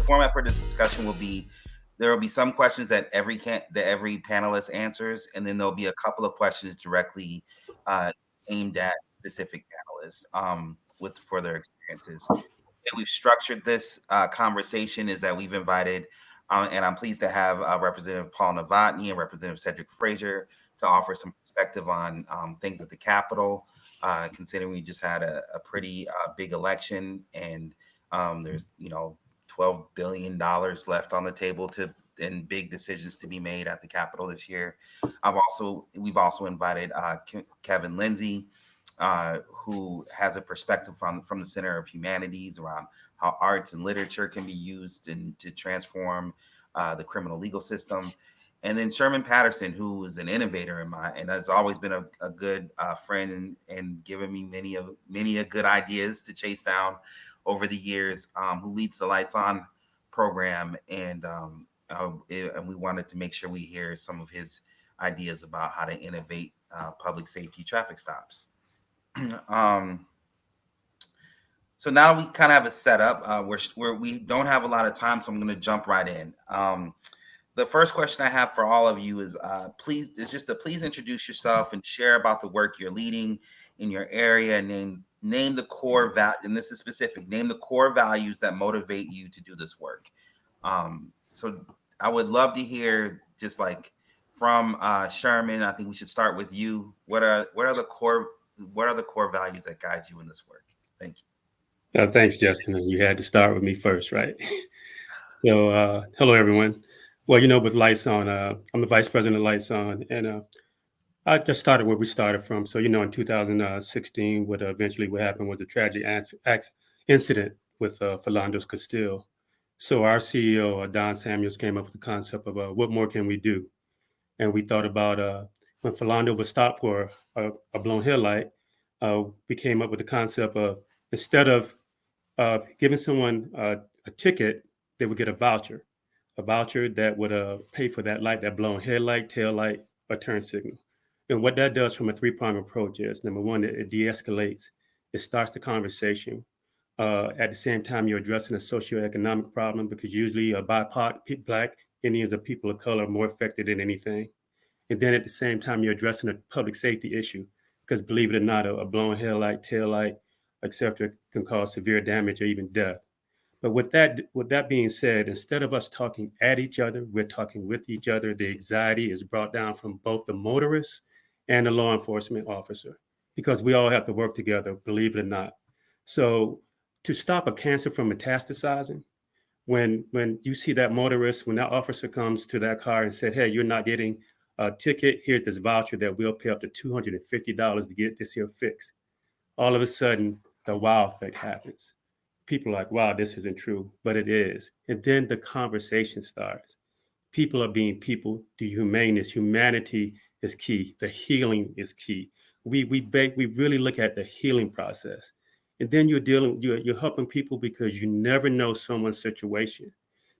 format for this discussion will be, there will be some questions that every panelist answers, and then there'll be a couple of questions directly aimed at specific panelists for their experiences. The way we've structured this conversation is that we've invited, and I'm pleased to have Representative Paul Novotny and Representative Cedrick Frazier to offer some perspective on things at the Capitol, considering we just had a pretty big election, and there's $12 billion left on the table and big decisions to be made at the Capitol this year. We've also invited Kevin Lindsey, who has a perspective from the Center of Humanities around how arts and literature can be used to transform the criminal legal system. And then Sherman Patterson, who is an innovator and has always been a good friend and given me many good ideas to chase down over the years, who leads the Lights On program. And we wanted to make sure we hear some of his ideas about how to innovate public safety traffic stops. So now we kind of have a setup where we don't have a lot of time, so I'm going to jump right in. The first question I have for all of you is please introduce yourself and share about the work you're leading in your area, and name the core and this is specific, name the core values that motivate you to do this work. So I would love to hear, just like from Sherman. I think we should start with you. What are the core values that guide you in this work? Thank you. Thanks, Justin. And you had to start with me first, right? So hello, everyone. Well, with Lights On, I'm the vice president of Lights On, and I just started where we started from. So, in 2016, what happened was a tragic incident with Philando Castile. So our CEO, Don Samuels, came up with the concept of what more can we do? And we thought about when Philando was stopped for a blown headlight, we came up with the concept of, instead of giving someone a ticket, they would get a voucher that would pay for that light, that blown headlight, tail light, or turn signal. And what that does from a three-pronged approach is, number one, it de-escalates. It starts the conversation. At the same time, you're addressing a socioeconomic problem, because usually BIPOC, Black, Indians, or people of color are more affected than anything. And then at the same time, you're addressing a public safety issue, because believe it or not, a blown headlight, tail light, etc., can cause severe damage or even death. But with that being said, instead of us talking at each other, we're talking with each other. The anxiety is brought down from both the motorist and the law enforcement officer, because we all have to work together, believe it or not. So to stop a cancer from metastasizing, when you see that motorist, when that officer comes to that car and said, hey, you're not getting a ticket, here's this voucher that we'll pay up to $250 to get this here fixed. All of a sudden, the wow effect happens. People are like, wow, this isn't true, but it is. And then the conversation starts. People are being people. The humanity is key. The healing is key. We really look at the healing process. And then you're helping people, because you never know someone's situation,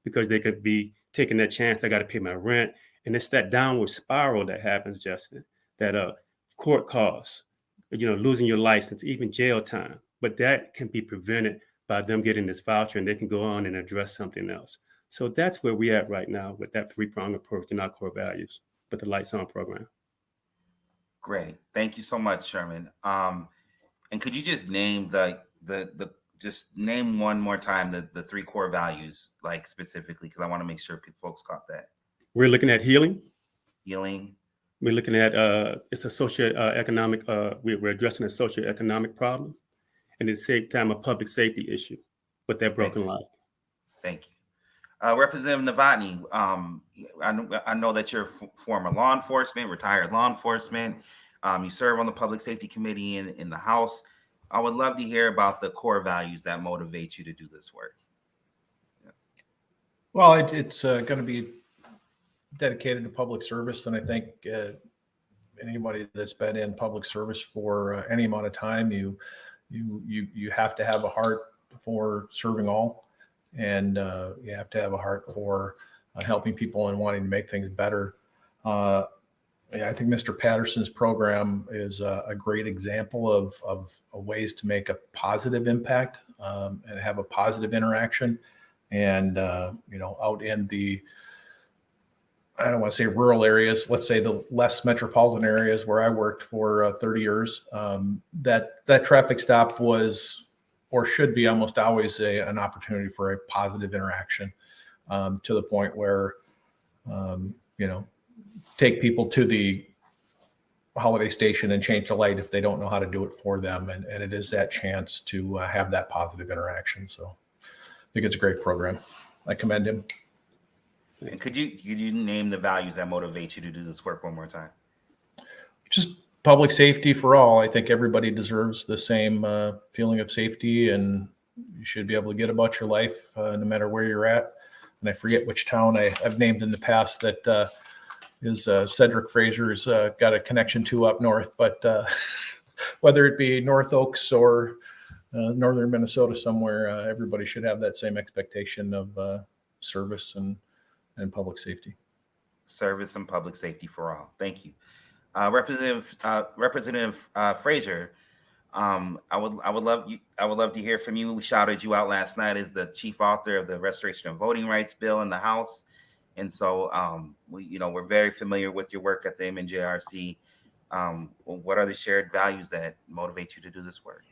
because they could be taking that chance. I got to pay my rent. And it's that downward spiral that happens, Justin, that court costs, losing your license, even jail time. But that can be prevented by them getting this voucher, and they can go on and address something else. So that's where we're at right now with that three-pronged approach to our core values, with the Lights On program. Great. Thank you so much, Sherman. And could you just name just name one more time the three core values, like specifically, because I want to make sure folks caught that. We're looking at healing. Healing. We're looking at it's a socio-economic. We're addressing a socio-economic problem, and at the same time, a public safety issue with that broken light. Thank you. Representative Novotny, I know that you're former retired law enforcement. You serve on the Public Safety Committee in the House. I would love to hear about the core values that motivate you to do this work. Yeah. Well, it's going to be dedicated to public service, and I think anybody that's been in public service for any amount of time, you have to have a heart for serving all, and you have to have a heart for helping people and wanting to make things better. I think Mr. Patterson's program is a great example of ways to make a positive impact and have a positive interaction. And, out in the, I don't want to say rural areas, let's say the less metropolitan areas where I worked for 30 years, that traffic stop was, or should be, almost always an opportunity for a positive interaction, to the point where, take people to the holiday station and change the light if they don't know how to do it for them. And it is that chance to have that positive interaction. So I think it's a great program. I commend him. And could you name the values that motivate you to do this work one more time? Just public safety for all. I think everybody deserves the same feeling of safety, and you should be able to get about your life no matter where you're at. And I forget which town I've named in the past that is Cedrick Frazier's got a connection to up north. But whether it be North Oaks or northern Minnesota somewhere, everybody should have that same expectation of service and public safety. Service and public safety for all. Thank you. Representative Frazier, I would love to hear from you. We shouted you out last night as the chief author of the Restoration of Voting Rights bill in the House, and so we're very familiar with your work at the MNJRC. What are the shared values that motivate you to do this work?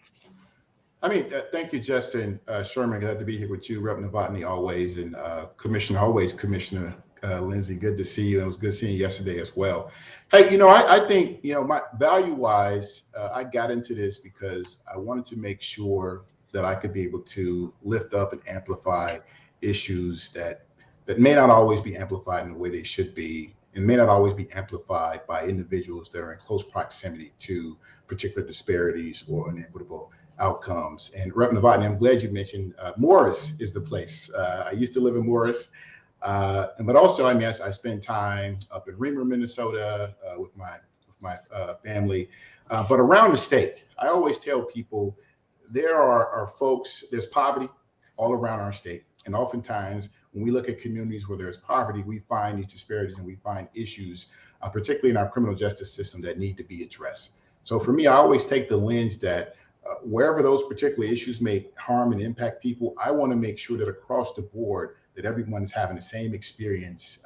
Thank you, Justin. Sherman, glad to be here with you, Rep. Novotny always, and Commissioner Lindsey. Good to see you. It was good seeing you yesterday as well. Hey, I think, my value-wise, I got into this because I wanted to make sure that I could be able to lift up and amplify issues that may not always be amplified in the way they should be, and may not always be amplified by individuals that are in close proximity to particular disparities or inequitable outcomes. And Rep. Novotny, I'm glad you mentioned Morris is the place. I used to live in Morris. But also, I spend time up in Reamer, Minnesota, with my family. But around the state, I always tell people there are folks, there's poverty all around our state. And oftentimes, when we look at communities where there's poverty, we find these disparities and we find issues, particularly in our criminal justice system, that need to be addressed. So for me, I always take the lens that wherever those particular issues may harm and impact people, I want to make sure that across the board, that everyone's having the same experience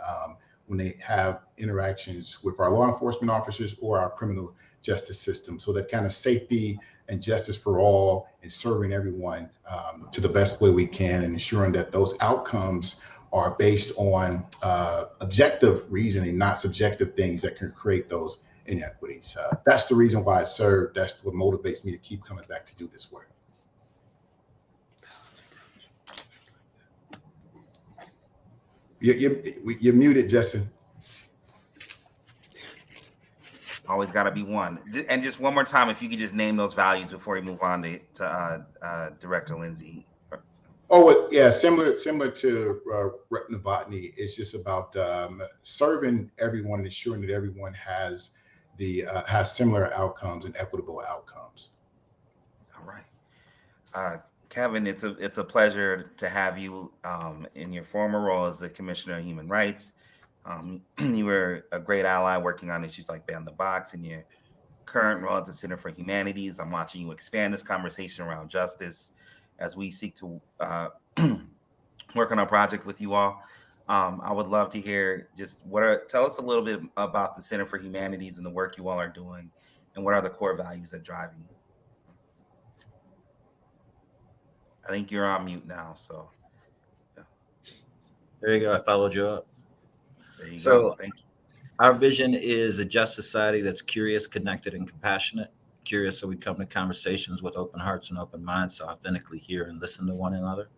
when they have interactions with our law enforcement officers or our criminal justice system. So that kind of safety and justice for all and serving everyone to the best way we can, and ensuring that those outcomes are based on objective reasoning, not subjective things that can create those inequities. That's the reason why I serve. That's what motivates me to keep coming back to do this work. You're muted, Justin. Always got to be one. And just one more time, if you could just name those values before we move on to Director Lindsey. Oh, yeah, similar to Rep. Novotny. It's just about serving everyone and ensuring that everyone has similar outcomes and equitable outcomes. All right. Kevin, it's a pleasure to have you in your former role as the Commissioner of Human Rights. You were a great ally working on issues like Ban the Box. In your current role at the Center for Humanities, I'm watching you expand this conversation around justice as we seek to work on a project with you all. I would love to hear just tell us a little bit about the Center for Humanities and the work you all are doing, and what are the core values that drive you. I think you're on mute now, so. Yeah. There you go. I followed you up. There you go. Thank you. Our vision is a just society that's curious, connected, and compassionate. Curious so we come to conversations with open hearts and open minds to authentically hear and listen to one another.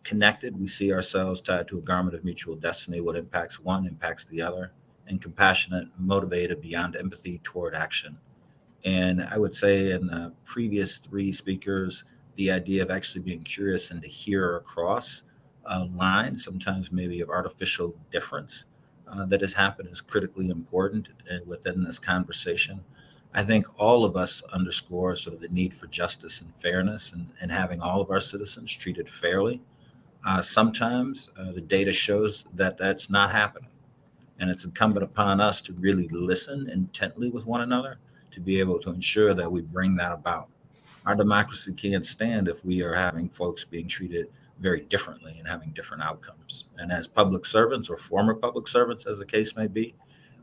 Connected, we see ourselves tied to a garment of mutual destiny. What impacts one impacts the other. And compassionate, motivated beyond empathy toward action. And I would say in the previous three speakers, the idea of actually being curious and to hear across lines, sometimes maybe of artificial difference that has happened, is critically important within this conversation. I think all of us underscore sort of the need for justice and fairness and having all of our citizens treated fairly. Sometimes the data shows that that's not happening. And it's incumbent upon us to really listen intently with one another to be able to ensure that we bring that about. Our democracy can't stand if we are having folks being treated very differently and having different outcomes. And as public servants or former public servants, as the case may be,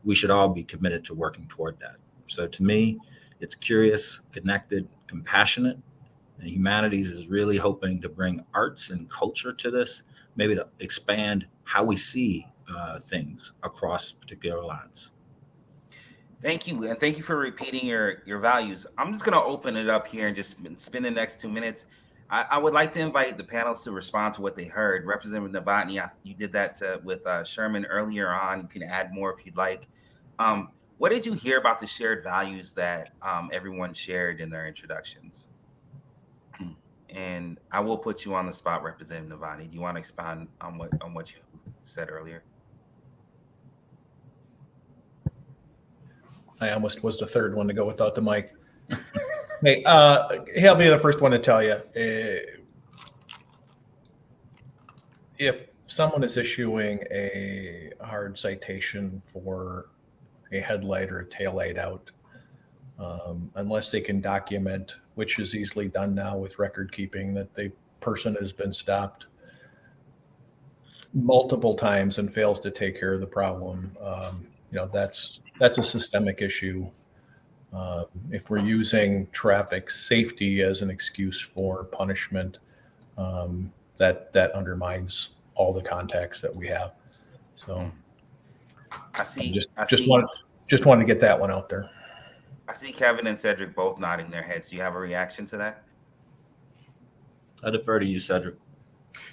we should all be committed to working toward that. So to me, it's curious, connected, compassionate, and humanities is really hoping to bring arts and culture to this, maybe to expand how we see things across particular lines. Thank you. And thank you for repeating your values. I'm just going to open it up here and just spend the next 2 minutes. I would like to invite the panelists to respond to what they heard. Representative Novotny, you did that with Sherman earlier on. You can add more if you'd like. What did you hear about the shared values that everyone shared in their introductions? And I will put you on the spot, Representative Novotny. Do you want to expand on what you said earlier? I almost was the third one to go without the mic. Hey, I'll be the first one to tell you. If someone is issuing a hard citation for a headlight or a taillight out, unless they can document, which is easily done now with record keeping, that the person has been stopped multiple times and fails to take care of the problem, that's a systemic issue. If we're using traffic safety as an excuse for punishment, that undermines all the context that we have. So just wanted to get that one out there. I see Kevin and Cedrick both nodding their heads. Do you have a reaction to that? I defer to you, Cedrick.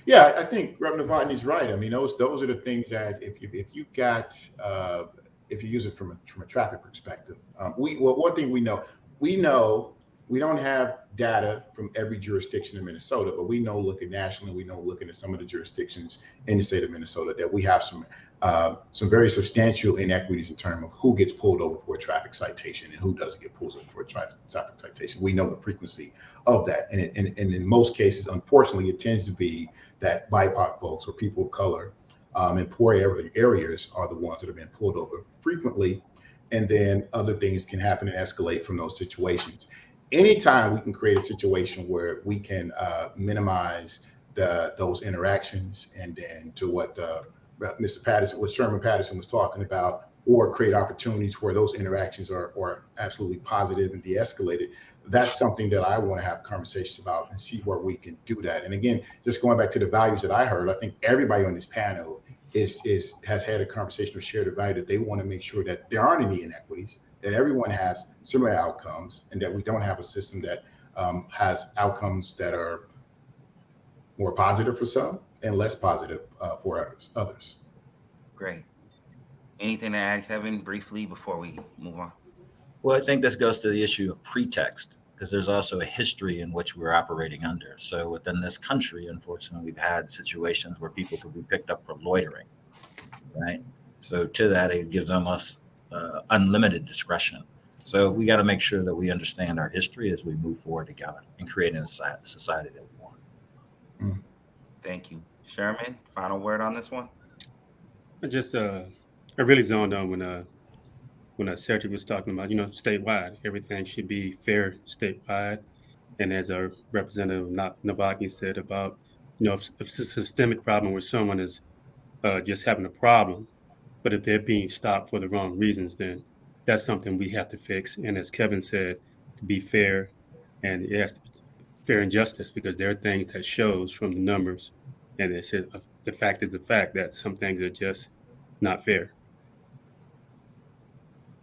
Yeah, I think Representative Novotny's right. I mean, those are the things that if you use it from a traffic perspective, one thing we know we don't have data from every jurisdiction in Minnesota, but we know looking nationally, we know looking at some of the jurisdictions in the state of Minnesota that we have some very substantial inequities in terms of who gets pulled over for a traffic citation and who doesn't get pulled over for a traffic citation. We know the frequency of that, and in most cases, unfortunately, it tends to be that BIPOC folks or people of color in poor areas are the ones that have been pulled over frequently, and then other things can happen and escalate from those situations. Anytime we can create a situation where we can minimize those interactions, and then to what what Sherman Patterson was talking about, or create opportunities where those interactions are absolutely positive and de-escalated, that's something that I want to have conversations about and see where we can do that. And again, just going back to the values that I heard, I think everybody on this panel has had a conversation or shared a value that they want to make sure that there aren't any inequities, that everyone has similar outcomes, and that we don't have a system that has outcomes that are more positive for some and less positive for others. Great. Anything to add, Kevin, briefly before we move on? Well, I think this goes to the issue of pretext, because there's also a history in which we're operating under. So within this country, unfortunately, we've had situations where people could be picked up for loitering, right? So to that, it gives almost unlimited discretion. So we got to make sure that we understand our history as we move forward together and create a society that we want. Thank you. Sherman, final word on this one? I really zoned on when Cedrick was talking about, statewide, everything should be fair statewide. And as our Representative Novotny said about, if it's a systemic problem where someone is just having a problem, but if they're being stopped for the wrong reasons, then that's something we have to fix. And as Kevin said, to be fair, and yes, fair and justice, because there are things that shows from the numbers, and they said the fact is the fact that some things are just not fair.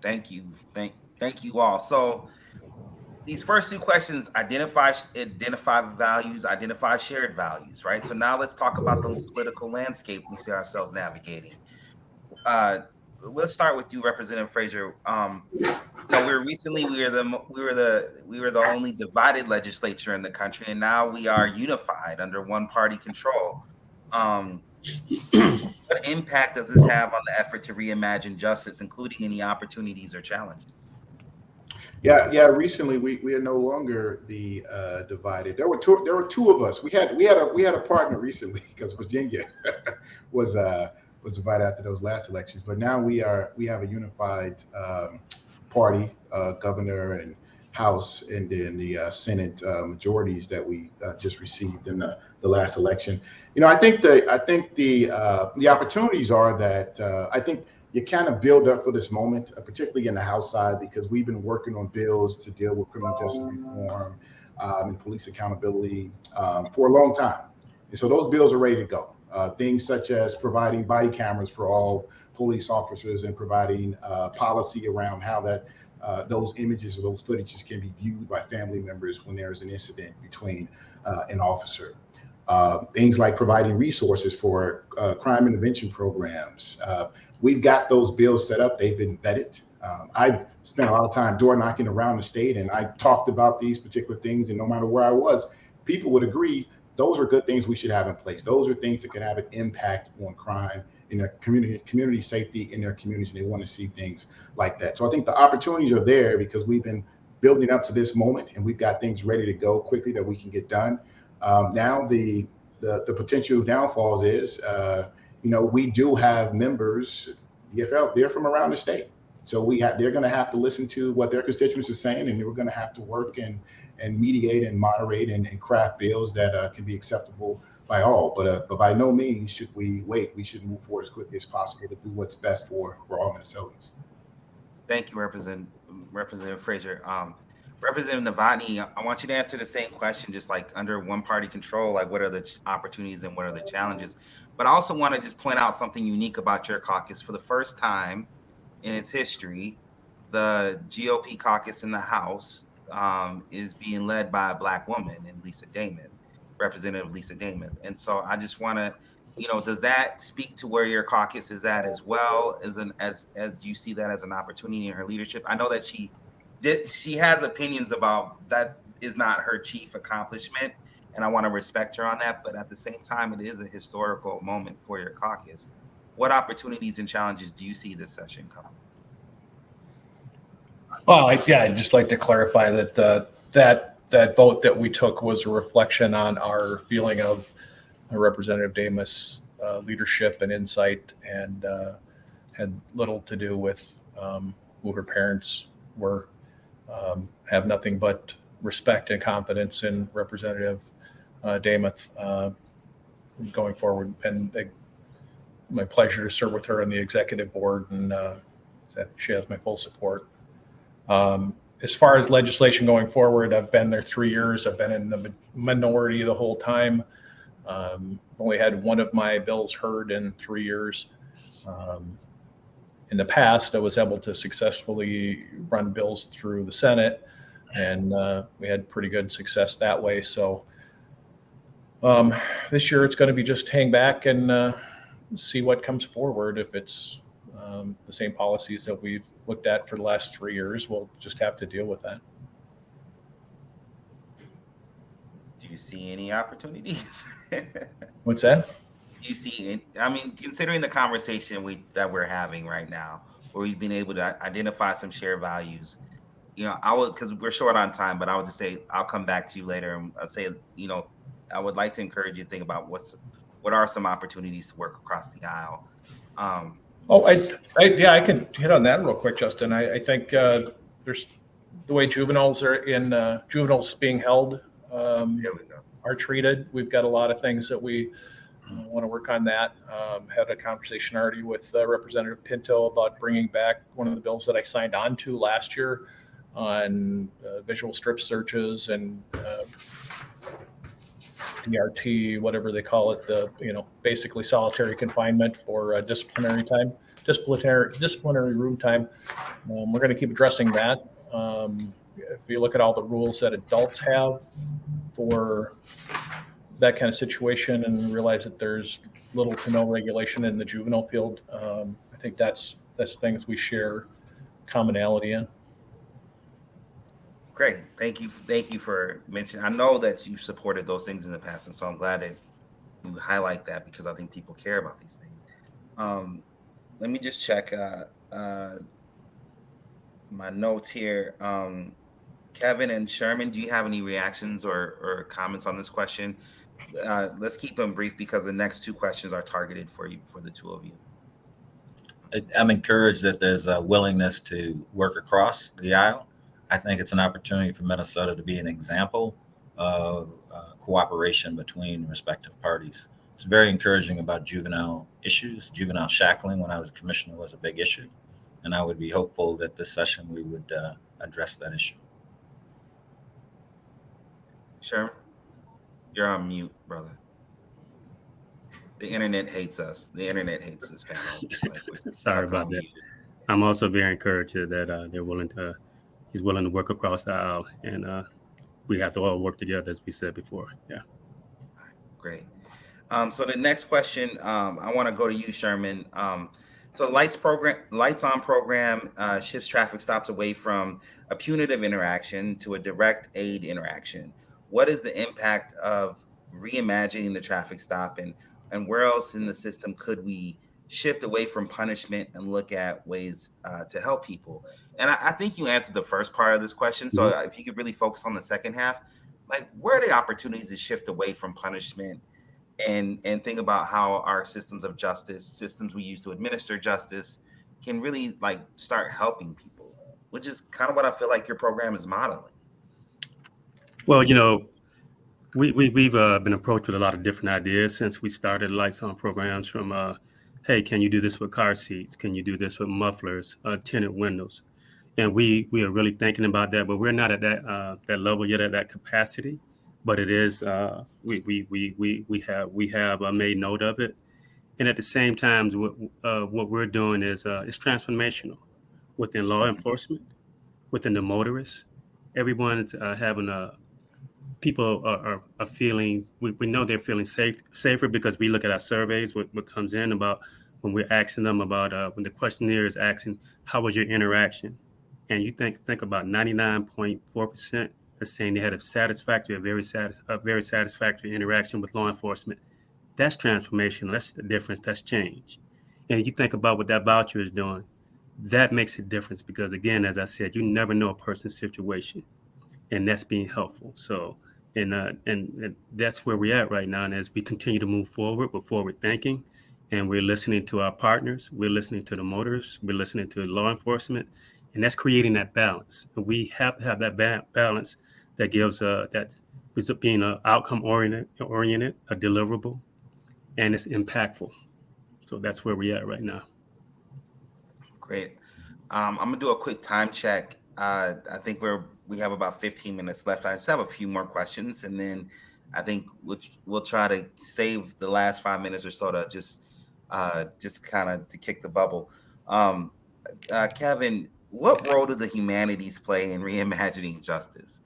Thank you. Thank you all. So these first two questions identify values, identify shared values, right? So now let's talk about the political landscape we see ourselves navigating. Let's start with you, Representative Frazier. We were the only divided legislature in the country, and now we are unified under one party control. What impact does this have on the effort to reimagine justice, including any opportunities or challenges? Yeah. Recently, we are no longer the divided. There were two of us. We had a partner recently because Virginia was divided after those last elections. But now we have a unified party, governor and House, and then the Senate majorities that we just received. And the last election. I think the opportunities are that I think you kind of build up for this moment, particularly in the House side, because we've been working on bills to deal with criminal justice reform and police accountability for a long time. And so those bills are ready to go. Things such as providing body cameras for all police officers and providing policy around how that those images or those footages can be viewed by family members when there's an incident between an officer. Things like providing resources for crime intervention programs. We've got those bills set up. They've been vetted. I've spent a lot of time door knocking around the state, and I talked about these particular things, and no matter where I was, people would agree those are good things we should have in place. Those are things that can have an impact on crime in their community safety in their communities, and they want to see things like that. So I think the opportunities are there because we've been building up to this moment, and we've got things ready to go quickly that we can get done. Now the potential downfalls is, we do have members, they're from around the state. So they're going to have to listen to what their constituents are saying, and we're going to have to work and mediate and moderate and craft bills that can be acceptable by all. But by no means should we wait. We should move forward as quickly as possible to do what's best for all Minnesotans. Thank you, Representative Frazier. Representative Novotny, I want you to answer the same question, just like under one party control, like what are the opportunities and what are the challenges? But I also want to just point out something unique about your caucus. For the first time in its history, the GOP caucus in the House is being led by a Black woman, and Representative Lisa Damon. And so I just want to, does that speak to where your caucus is at as well? As do you see that as an opportunity in her leadership? I know that she has opinions about that is not her chief accomplishment, and I want to respect her on that. But at the same time, it is a historical moment for your caucus. What opportunities and challenges do you see this session coming? Well, I'd just like to clarify that that vote that we took was a reflection on our feeling of Representative Damas' leadership and insight, and had little to do with who her parents were. Have nothing but respect and confidence in Representative Damas going forward, and my pleasure to serve with her on the executive board, and that she has my full support. As far as legislation going forward, I've been there 3 years. I've been in the minority the whole time. Only had one of my bills heard in 3 years. In the past, I was able to successfully run bills through the Senate, and we had pretty good success that way. So this year it's going to be just hang back and see what comes forward. If it's the same policies that we've looked at for the last 3 years, we'll just have to deal with that. Do you see any opportunities? What's that? You see, considering the conversation that we're having right now, where we've been able to identify some shared values, because we're short on time, but I would just say I'll come back to you later, and I'll say, I would like to encourage you to think about what are some opportunities to work across the aisle. I can hit on that real quick, Justin. I think there's the way juveniles being held are treated. We've got a lot of things that we want to work on that. Had a conversation already with Representative Pinto about bringing back one of the bills that I signed on to last year on visual strip searches and DRT, whatever they call it, basically solitary confinement for disciplinary room time. We're going to keep addressing that. If you look at all the rules that adults have for that kind of situation and realize that there's little to no regulation in the juvenile field, I think that's things we share commonality in. Great. Thank you for mentioning. I know that you've supported those things in the past, and so I'm glad that you highlight that because I think people care about these things. Let me just check my notes here. Kevin and Sherman, do you have any reactions or comments on this question? Let's keep them brief because the next two questions are targeted for the two of you. I'm encouraged that there's a willingness to work across the aisle. I think it's an opportunity for Minnesota to be an example of cooperation between respective parties. It's very encouraging about juvenile issues. Juvenile shackling when I was a commissioner was a big issue. And I would be hopeful that this session we would address that issue. Sherman, you're on mute, brother. The internet hates us. The internet hates this panel. Sorry about that. I'm also very encouraged that he's willing to work across the aisle, and we have to all work together, as we said before. Yeah. Great. So the next question, I want to go to you, Sherman. So Lights On program shifts traffic stops away from a punitive interaction to a direct aid interaction. What is the impact of reimagining the traffic stop, and where else in the system could we shift away from punishment and look at ways to help people? And I think you answered the first part of this question. So if you could really focus on the second half, like where are the opportunities to shift away from punishment and think about how our systems of justice, systems we use to administer justice, can really like start helping people, which is kind of what I feel like your program is modeling. Well, we've been approached with a lot of different ideas since we started Lights On programs from, hey, can you do this with car seats? Can you do this with mufflers, tinted windows? And we are really thinking about that, but we're not at that level yet, at that capacity. But it is we have made note of it, and at the same time, what we're doing is transformational within law enforcement, within the motorists. Everyone's having people are feeling. We know they're feeling safer because we look at our surveys. What comes in about when we're asking them about when the questionnaire is asking how was your interaction, and you think about 99.4%. Saying they had a satisfactory, a very satisfactory interaction with law enforcement. That's transformational. That's the difference. That's change. And you think about what that voucher is doing. That makes a difference because, again, as I said, you never know a person's situation, and that's being helpful. So, and that's where we're at right now. And as we continue to move forward, we're forward thinking, and we're listening to our partners. We're listening to the motorists. We're listening to law enforcement, and that's creating that balance. And we have to have that balance. That gives that's being an outcome oriented, a deliverable, and it's impactful. So that's where we're at right now. Great. I'm gonna do a quick time check. I think we have about 15 minutes left. I just have a few more questions, and then I think we'll try to save the last 5 minutes or so to just kind of to kick the bubble. Kevin, what role do the humanities play in reimagining justice?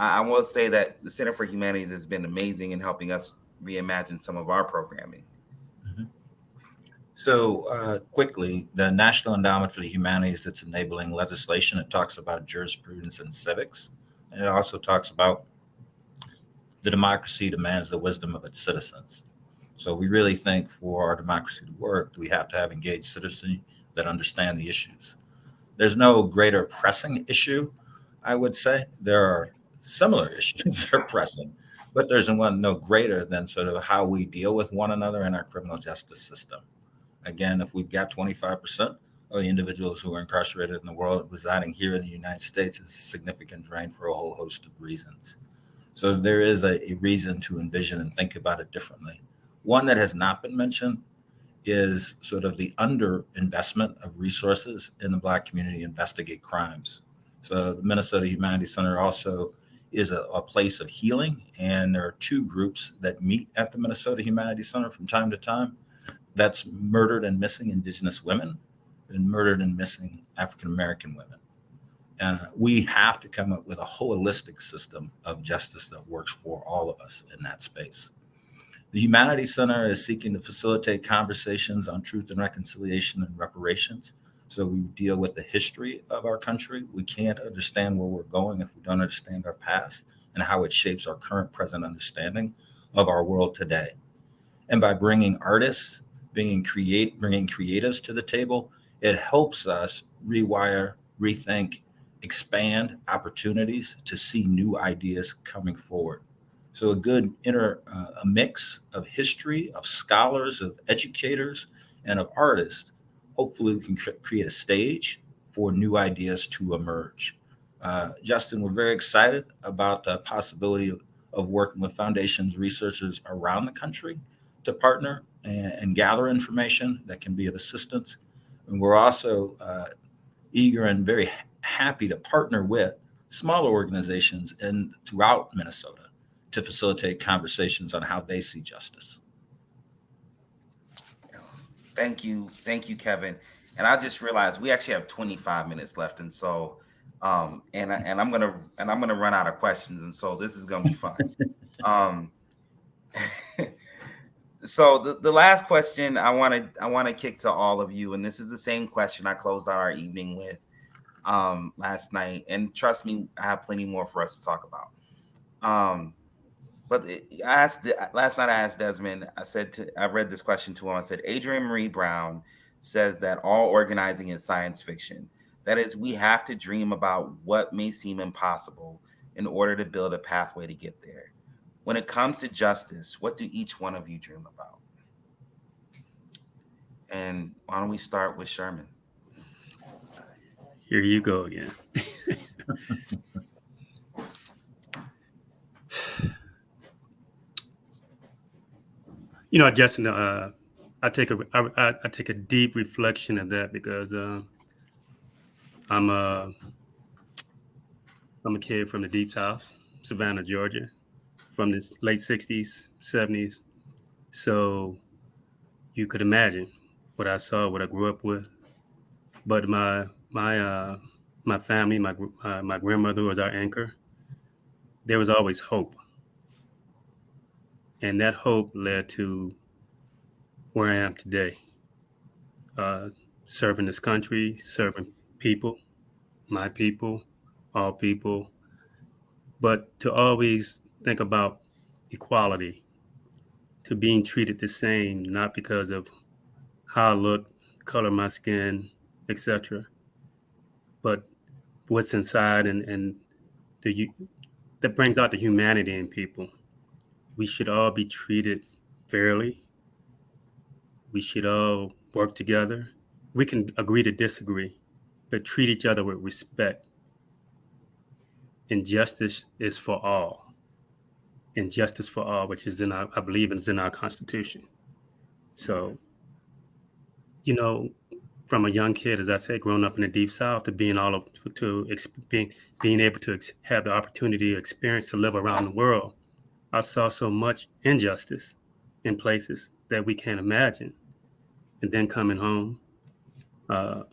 I will say that the Center for Humanities has been amazing in helping us reimagine some of our programming. Mm-hmm. So quickly, the National Endowment for the Humanities, it's enabling legislation. It talks about jurisprudence and civics. And it also talks about the democracy demands the wisdom of its citizens. So we really think for our democracy to work, we have to have engaged citizens that understand the issues. There's no greater pressing issue, I would say. There are similar issues that are pressing, but there's no greater than sort of how we deal with one another in our criminal justice system. Again, if we've got 25% of the individuals who are incarcerated in the world residing here in the United States, it's a significant drain for a whole host of reasons. So there is a reason to envision and think about it differently. One that has not been mentioned is sort of the underinvestment of resources in the Black community to investigate crimes. So the Minnesota Humanities Center also is a place of healing. And there are two groups that meet at the Minnesota Humanities Center from time to time. That's murdered and missing Indigenous women and murdered and missing African-American women. We have to come up with a holistic system of justice that works for all of us in that space. The Humanities Center is seeking to facilitate conversations on truth and reconciliation and reparations. So we deal with the history of our country. We can't understand where we're going if we don't understand our past and how it shapes our current present understanding of our world today. And by bringing artists, bringing creatives to the table, it helps us rewire, rethink, expand opportunities to see new ideas coming forward. So a good a mix of history, of scholars, of educators, and of artists. Hopefully we can create a stage for new ideas to emerge. Justin, we're very excited about the possibility of working with foundations, researchers around the country to partner and gather information that can be of assistance. And we're also eager and very happy to partner with smaller organizations throughout Minnesota to facilitate conversations on how they see justice. Thank you, Kevin. And I just realized we actually have 25 minutes left, and so and I'm gonna run out of questions, and so this is gonna be fun. So the last question I want to kick to all of you, and this is the same question I closed out our evening with last night, and trust me, I have plenty more for us to talk about. But last night I asked Desmond, I read this question to him. I said, Adrienne Marie Brown says that all organizing is science fiction. That is, we have to dream about what may seem impossible in order to build a pathway to get there. When it comes to justice, what do each one of you dream about? And why don't we start with Sherman? Here you go again. Justin, I take a deep reflection of that because I'm a kid from the Deep South, Savannah, Georgia, from the late 60s, 70s. So you could imagine what I saw, what I grew up with. But my family, my grandmother was our anchor. There was always hope. And that hope led to where I am today, serving this country, serving people, my people, all people, but to always think about equality, to being treated the same, not because of how I look, color of my skin, etc., but what's inside and that brings out the humanity in people. We should all be treated fairly. We should all work together. We can agree to disagree, but treat each other with respect. And justice is for all. And justice for all, which is I believe is in our Constitution. So, from a young kid, as I said, growing up in the Deep South, to being able to have the opportunity to experience to live around the world, I saw so much injustice in places that we can't imagine. And then coming home, to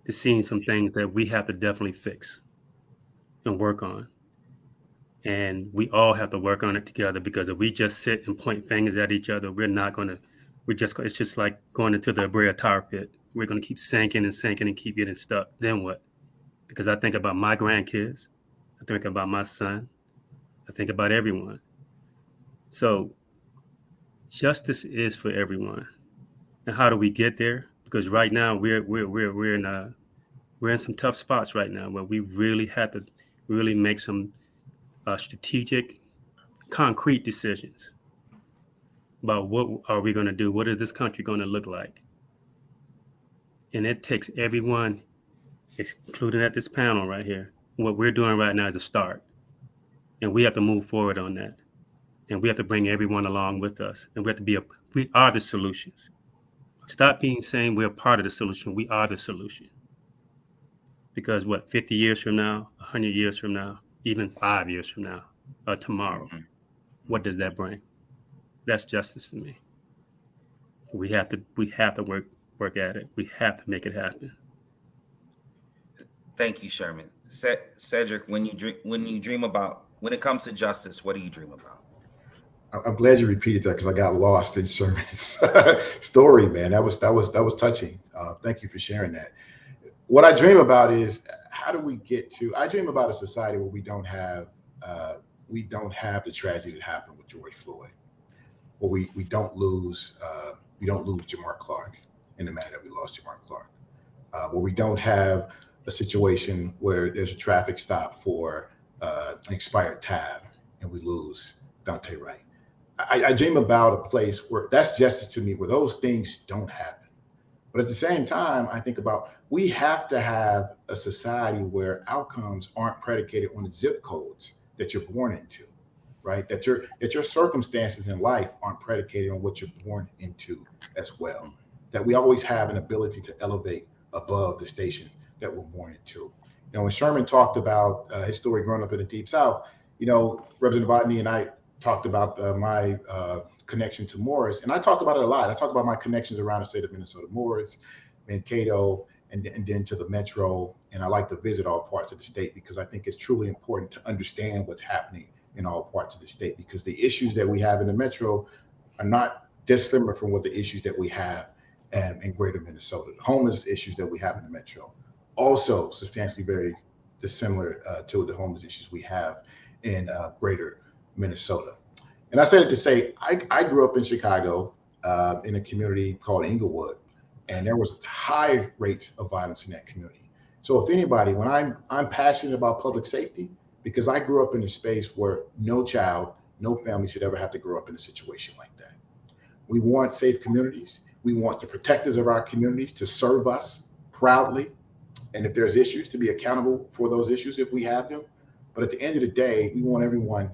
seeing some things that we have to definitely fix and work on. And we all have to work on it together, because if we just sit and point fingers at each other, it's just like going into the Brea tar pit. We're going to keep sinking and keep getting stuck. Then what? Because I think about my grandkids. I think about my son. I think about everyone. So justice is for everyone. And how do we get there? Because right now we're in some tough spots right now where we really have to really make some strategic, concrete decisions about what are we going to do? What is this country going to look like? And it takes everyone, including at this panel right here. What we're doing right now is a start. And we have to move forward on that. And we have to bring everyone along with us. And we are the solutions. Stop being saying we're part of the solution. We are the solution. Because 50 years from now, 100 years from now, even 5 years from now, or tomorrow, what does that bring? That's justice to me. We have to work at it. We have to make it happen. Thank you, Sherman. Cedrick, when it comes to justice, what do you dream about? I'm glad you repeated that, because I got lost in Sherman's story, man. That was touching. Thank you for sharing that. What I dream about is, how do we I dream about a society where we don't have the tragedy that happened with George Floyd, where we don't lose Jamar Clark in the manner that we lost Jamar Clark, where we don't have a situation where there's a traffic stop for an expired tab and we lose Dante Wright. I dream about a place where that's justice to me, where those things don't happen. But at the same time, I think about, we have to have a society where outcomes aren't predicated on the zip codes that you're born into, right? That your circumstances in life aren't predicated on what you're born into as well. That we always have an ability to elevate above the station that we're born into. When Sherman talked about his story growing up in the Deep South, Representative Novotny and I talked about my connection to Morris, and I talk about it a lot. I talk about my connections around the state of Minnesota, Morris, Mankato, and then to the metro. And I like to visit all parts of the state because I think it's truly important to understand what's happening in all parts of the state, because the issues that we have in the metro are not dissimilar from what the issues that we have in greater Minnesota. The homeless issues that we have in the metro also substantially very dissimilar to the homeless issues we have in greater Minnesota. And I said it to say, I grew up in Chicago in a community called Inglewood, and there was high rates of violence in that community. So if anybody, when I'm passionate about public safety, because I grew up in a space where no child, no family should ever have to grow up in a situation like that. We want safe communities. We want the protectors of our communities to serve us proudly. And if there's issues, to be accountable for those issues if we have them. But at the end of the day, we want everyone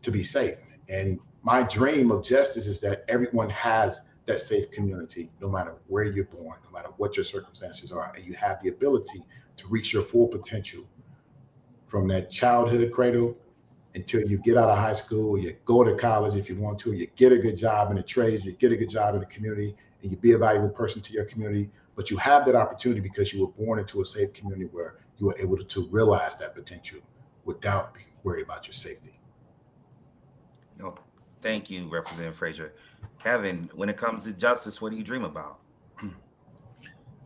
to be safe. And my dream of justice is that everyone has that safe community, no matter where you're born, no matter what your circumstances are, and you have the ability to reach your full potential from that childhood cradle until you get out of high school, you go to college if you want to, you get a good job in the trades, you get a good job in the community, and you be a valuable person to your community. But you have that opportunity because you were born into a safe community where you were able to realize that potential without being worried about your safety. Thank you, Representative Frazier. Kevin, when it comes to justice, what do you dream about?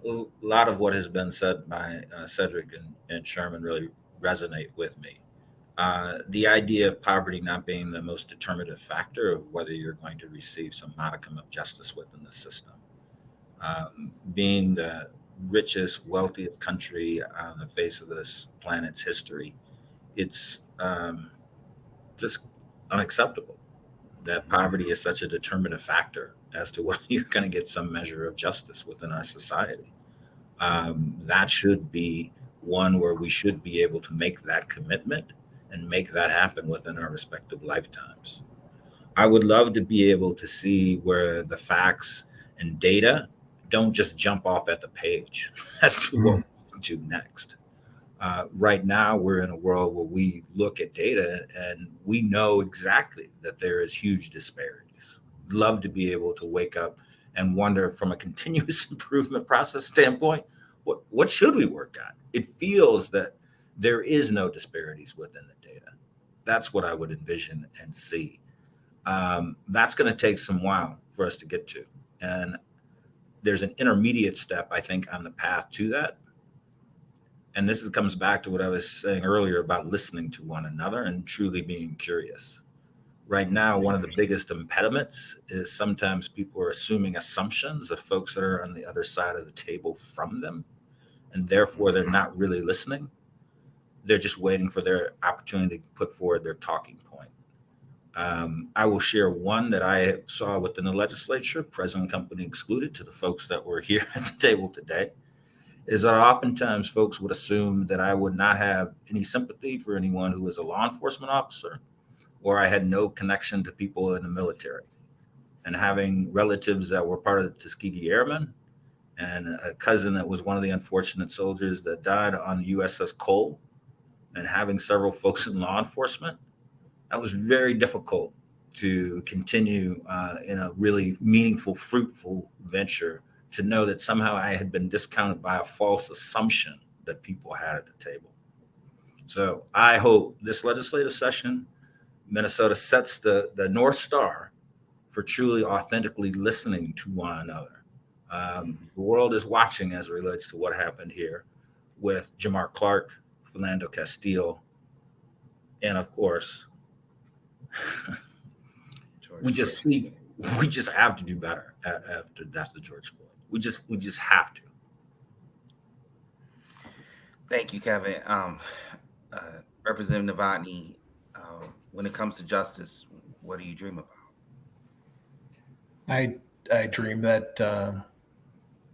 A lot of what has been said by Cedrick and Sherman really resonate with me. The idea of poverty not being the most determinative factor of whether you're going to receive some modicum of justice within the system. Being the richest, wealthiest country on the face of this planet's history, it's just unacceptable that poverty is such a determinative factor as to whether you're going to get some measure of justice within our society. That should be one where we should be able to make that commitment and make that happen within our respective lifetimes. I would love to be able to see where the facts and data don't just jump off at the page as to what we do next. Right now, we're in a world where we look at data and we know exactly that there is huge disparities. Love to be able to wake up and wonder from a continuous improvement process standpoint, what should we work on? It feels that there is no disparities within the data. That's what I would envision and see. That's going to take some while for us to get to. And there's an intermediate step, I think, on the path to that. And this comes back to what I was saying earlier about listening to one another and truly being curious. Right now, one of the biggest impediments is sometimes people are assuming assumptions of folks that are on the other side of the table from them, and therefore they're not really listening. They're just waiting for their opportunity to put forward their talking point. I will share one that I saw within the legislature, present company excluded, to the folks that were here at the table today, is that oftentimes folks would assume that I would not have any sympathy for anyone who is a law enforcement officer, or I had no connection to people in the military. And having relatives that were part of the Tuskegee Airmen and a cousin that was one of the unfortunate soldiers that died on the USS Cole, and having several folks in law enforcement, that was very difficult to continue in a really meaningful, fruitful venture, to know that somehow I had been discounted by a false assumption that people had at the table. So I hope this legislative session, Minnesota sets the North Star for truly authentically listening to one another. The world is watching as it relates to what happened here with Jamar Clark, Philando Castile, and of course, we just have to do better after that's the George Floyd. We just have to. Thank you, Kevin. Representative Novotny, when it comes to justice, what do you dream about? I dream that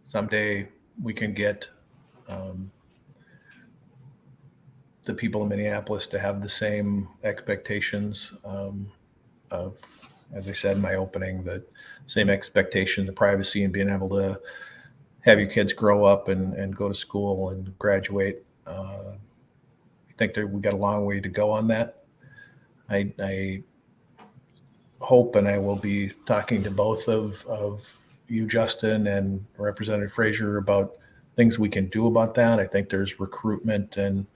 someday we can get the people in Minneapolis to have the same expectations of, as I said in my opening, the same expectation, the privacy, and being able to have your kids grow up and go to school and graduate. I think that we got a long way to go on that. I hope, and I will be talking to both of you, Justin, and Representative Frazier, about things we can do about that. I think there's recruitment and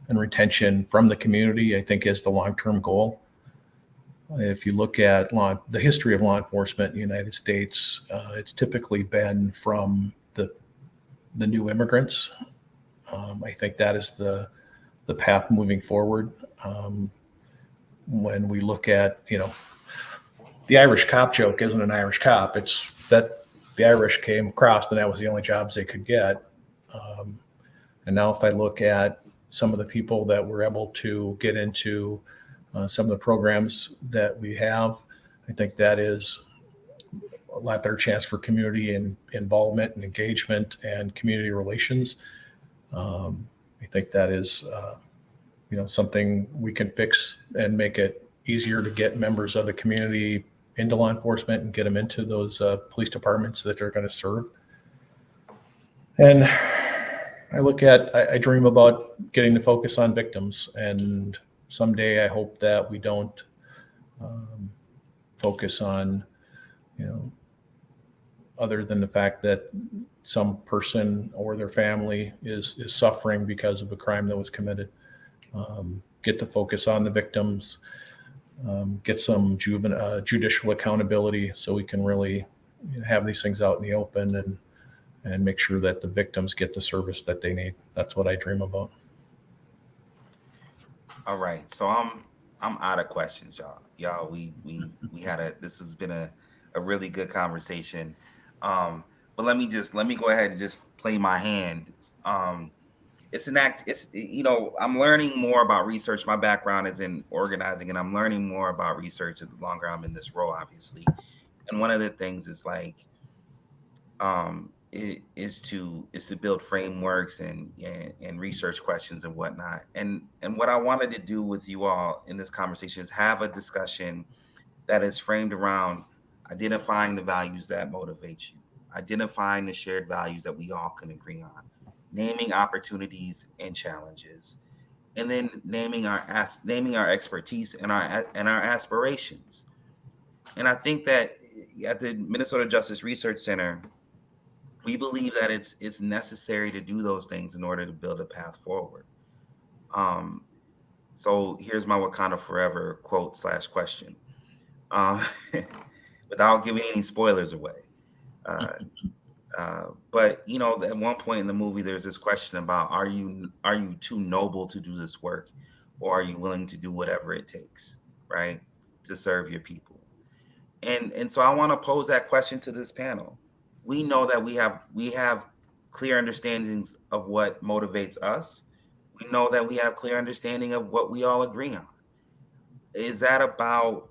retention from the community, I think, is the long-term goal. If you look at the history of law enforcement in the United States, it's typically been from the new immigrants. I think that is the path moving forward. When we look at, the Irish cop joke isn't an Irish cop. It's that the Irish came across and that was the only jobs they could get. And now if I look at some of the people that were able to get into some of the programs that we have, I think that is a lot better chance for community and involvement and engagement and community relations. I think that is, something we can fix and make it easier to get members of the community into law enforcement and get them into those police departments that they're going to serve. And I dream about getting the focus on victims, and someday I hope that we don't focus on, other than the fact that some person or their family is suffering because of a crime that was committed. Get the focus on the victims, get some judicial accountability so we can really have these things out in the open and make sure that the victims get the service that they need. That's what I dream about. All right, so I'm out of questions, y'all. We had this has been a really good conversation. But let me go ahead and just play my hand. I'm learning more about research. My background is in organizing, and I'm learning more about research the longer I'm in this role, obviously. And one of the things is is to build frameworks and research questions and whatnot. And what I wanted to do with you all in this conversation is have a discussion that is framed around identifying the values that motivate you, identifying the shared values that we all can agree on, naming opportunities and challenges, and then naming our expertise and our aspirations. And I think that at the Minnesota Justice Research Center, we believe that it's necessary to do those things in order to build a path forward. So here's my Wakanda Forever quote / question, without giving any spoilers away. But at one point in the movie, there's this question about, are you too noble to do this work, or are you willing to do whatever it takes, right, to serve your people? And so I want to pose that question to this panel. We know that we have clear understandings of what motivates us. We know that we have clear understanding of what we all agree on. Is that about,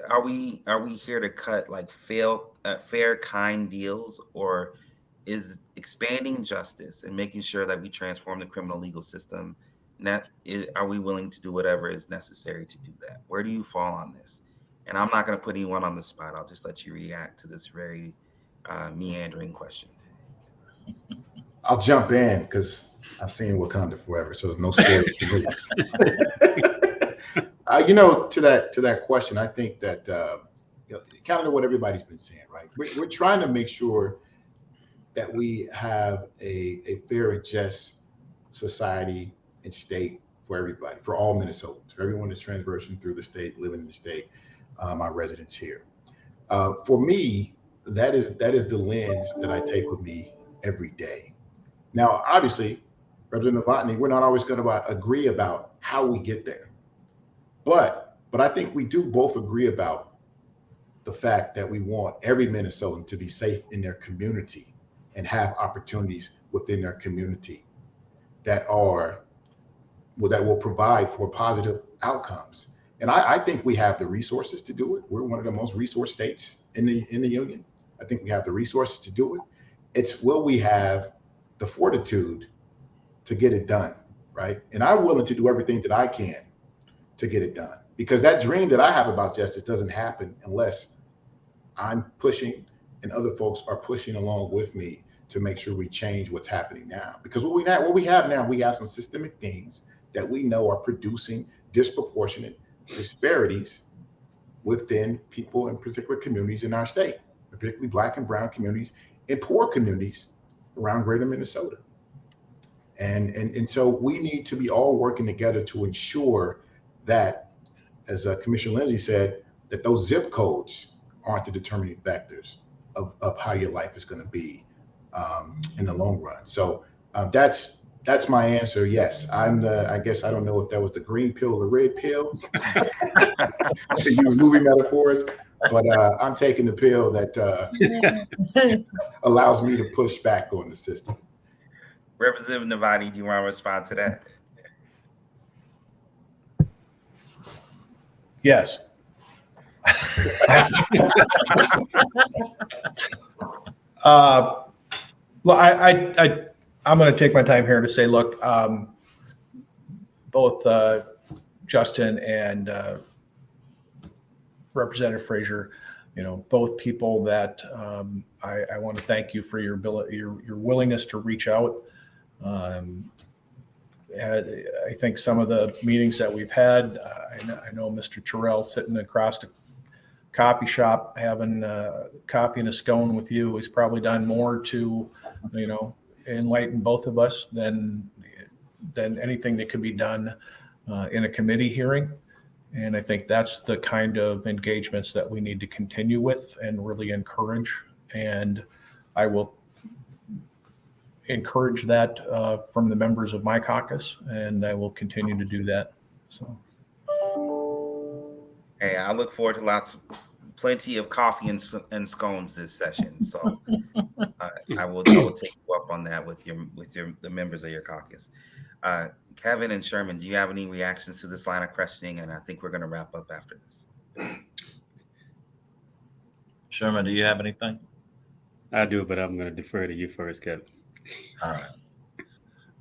are we here to cut fair, kind deals, or is expanding justice and making sure that we transform the criminal legal system? Are we willing to do whatever is necessary to do that? Where do you fall on this? And I'm not going to put anyone on the spot. I'll just let you react to this very meandering question. I'll jump in because I've seen Wakanda Forever, so there's no spoilers for me. To that question, I think that kind of what everybody's been saying, right? We're trying to make sure that we have a fair and just society and state for everybody, for all Minnesotans, for everyone that's transversing through the state, living in the state, my residents here. For me, that is the lens that I take with me every day. Now, obviously, Representative Novotny, we're not always going to agree about how we get there. But I think we do both agree about the fact that we want every Minnesotan to be safe in their community and have opportunities within their community that will provide for positive outcomes. And I think we have the resources to do it. We're one of the most resource states in the union. I think we have the resources to do it. It's will we have the fortitude to get it done? right? And I'm willing to do everything that I can to get it done, because that dream that I have about justice doesn't happen unless I'm pushing and other folks are pushing along with me to make sure we change what's happening now. Because what we have now, we have some systemic things that we know are producing disproportionate disparities within people in particular communities in our state, particularly Black and brown communities and poor communities around greater Minnesota. And so we need to be all working together to ensure that, as Commissioner Lindsey said, that those zip codes aren't the determining factors of how your life is going to be in the long run. So that's my answer. Yes, I guess I don't know if that was the green pill or the red pill to use movie metaphors, but I'm taking the pill that allows me to push back on the system. Representative Novotny, do you want to respond to that? Yes. Well, I'm going to take my time here to say, look, both Justin and Representative Frazier, both people that I want to thank you for your willingness to reach out. I think some of the meetings that we've had, I know Mr. Terrell sitting across the coffee shop having coffee and a scone with you has probably done more to, enlighten both of us than anything that could be done in a committee hearing. And I think that's the kind of engagements that we need to continue with and really encourage. And I will encourage that from the members of my caucus, and I will continue to do that. So. Hey, I look forward to plenty of coffee and scones this session. So I will take you up on that with the members of your caucus. Kevin and Sherman, do you have any reactions to this line of questioning? And I think we're going to wrap up after this. Sherman, do you have anything? I do, but I'm going to defer to you first, Kevin. All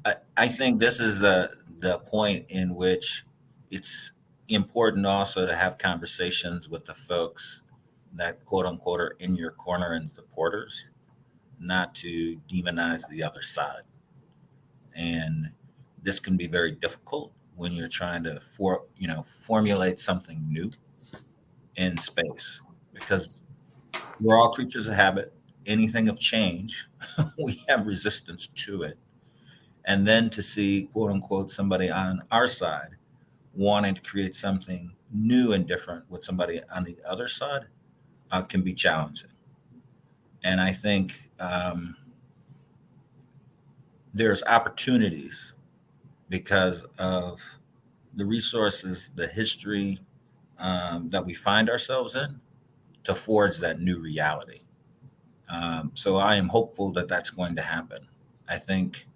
right. I think this is the point in which it's important also to have conversations with the folks that quote unquote are in your corner and supporters, not to demonize the other side. And this can be very difficult when you're trying to formulate something new in space, because we're all creatures of habit. Anything of change, we have resistance to it. And then to see, quote unquote, somebody on our side wanting to create something new and different with somebody on the other side can be challenging. And I think there's opportunities because of the resources, the history that we find ourselves in to forge that new reality. So I am hopeful that that's going to happen. I think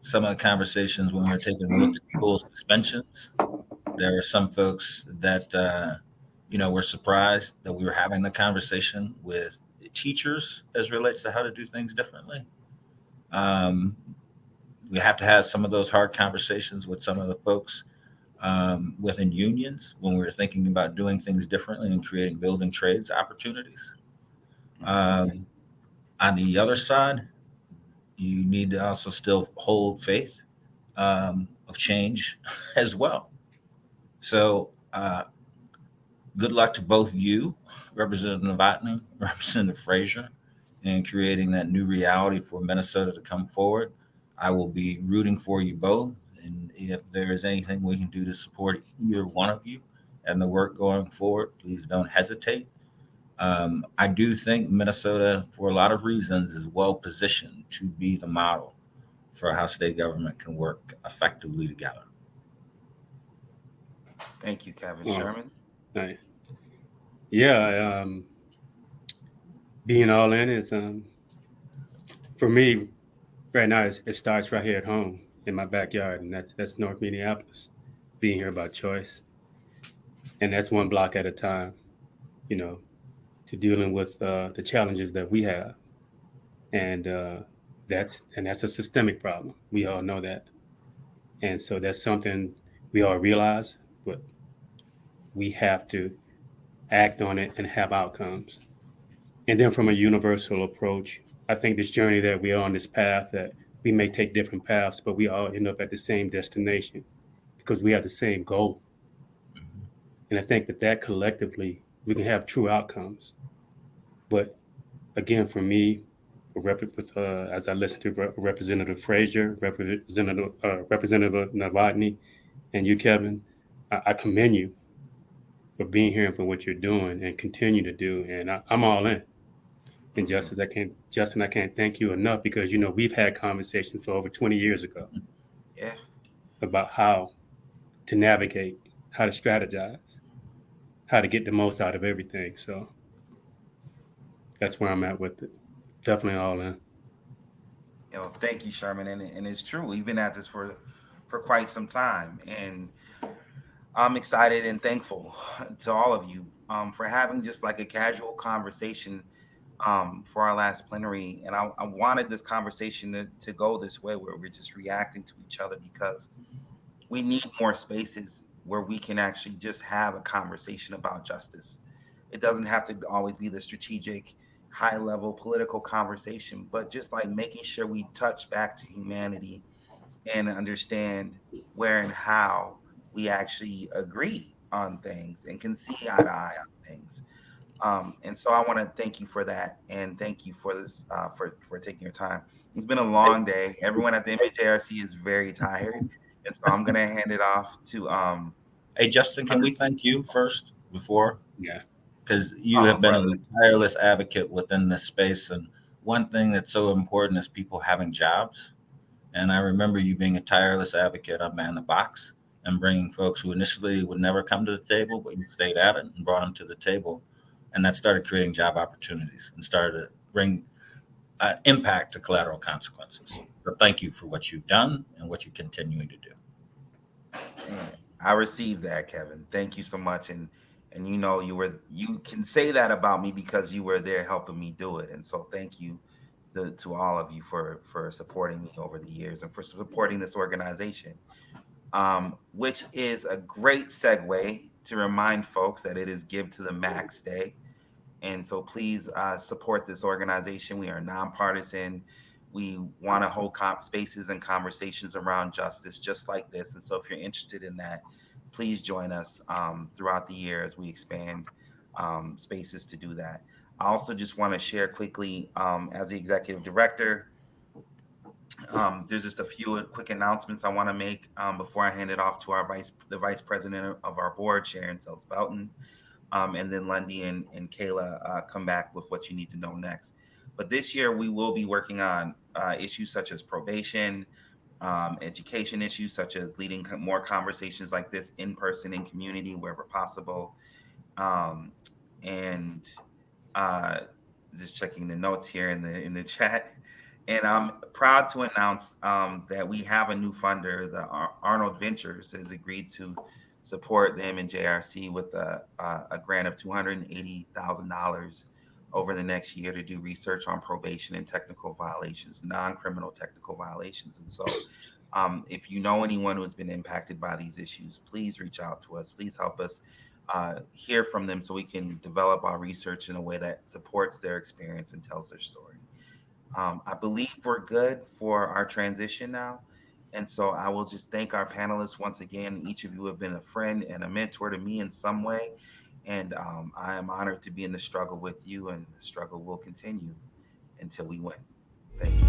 some of the conversations when we were taking a look at school suspensions, there were some folks that, were surprised that we were having the conversation with teachers as relates to how to do things differently. We have to have some of those hard conversations with some of the folks within unions when we were thinking about doing things differently and creating building trades opportunities. On the other side, you need to also still hold faith of change as well. So good luck to both you, Representative Novotny, Representative Frazier, in creating that new reality for Minnesota to come forward. I will be rooting for you both. And if there is anything we can do to support either one of you and the work going forward, please don't hesitate. I do think Minnesota, for a lot of reasons, is well positioned to be the model for how state government can work effectively together. Thank you, Kevin. Sherman? Nice. Yeah, being all in is, for me, right now, it starts right here at home in my backyard, and that's North Minneapolis, being here by choice. And that's one block at a time, to dealing with the challenges that we have. And that's a systemic problem. We all know that. And so that's something we all realize, but we have to act on it and have outcomes. And then from a universal approach, I think this journey that we're on, this path, that we may take different paths, but we all end up at the same destination because we have the same goal. And I think that collectively, we can have true outcomes. But again, for me, as I listen to Representative Frazier, Representative Novotny, and you, Kevin, I commend you for being here and for what you're doing and continue to do. And I'm all in. And Justin, I can't thank you enough because, we've had conversations for over 20 years ago. Yeah. About how to navigate, how to strategize, how to get the most out of everything. So that's where I'm at with it. Definitely all in. Thank you, Sherman. And it's true. We've been at this for quite some time. And I'm excited and thankful to all of you for having just like a casual conversation for our last plenary. And I wanted this conversation to go this way, where we're just reacting to each other, because we need more spaces where we can actually just have a conversation about justice. It doesn't have to always be the strategic, high-level political conversation, but just like making sure we touch back to humanity and understand where and how we actually agree on things and can see eye to eye on things. And so I want to thank you for that, and thank you for this, for taking your time. It's been a long day. Everyone at the MNJRC is very tired, and so I'm going to hand it off to. Hey, Justin, can we thank you first before? Yeah. Because you have been a tireless advocate within this space. And one thing that's so important is people having jobs. And I remember you being a tireless advocate on Man the Box and bringing folks who initially would never come to the table, but you stayed at it and brought them to the table. And that started creating job opportunities and started to bring impact to collateral consequences. So thank you for what you've done and what you're continuing to do. I received that, Kevin. Thank you so much. And you can say that about me because you were there helping me do it. And so thank you to all of you for supporting me over the years and for supporting this organization, which is a great segue to remind folks that it is Give to the Max Day. And so please support this organization. We are nonpartisan. We want to hold spaces and conversations around justice just like this. And so if you're interested in that, please join us throughout the year as we expand spaces to do that. I also just want to share quickly, as the executive director, there's just a few quick announcements I want to make before I hand it off to the vice president of our board, Sharon Sells-Belton, and then Lindsey and Kayla come back with what you need to know next. But this year we will be working on issues such as probation, education issues such as leading more conversations like this in person, in community, wherever possible. And just checking the notes here in the chat. And I'm proud to announce that we have a new funder. The Arnold Ventures has agreed to support the MNJRC with a grant of $280,000 over the next year to do research on probation and technical violations, non-criminal technical violations. And so if you know anyone who's been impacted by these issues, please reach out to us. Please help us hear from them so we can develop our research in a way that supports their experience and tells their story. I believe we're good for our transition now. And so I will just thank our panelists once again. Each of you have been a friend and a mentor to me in some way. And I am honored to be in the struggle with you, and the struggle will continue until we win. Thank you.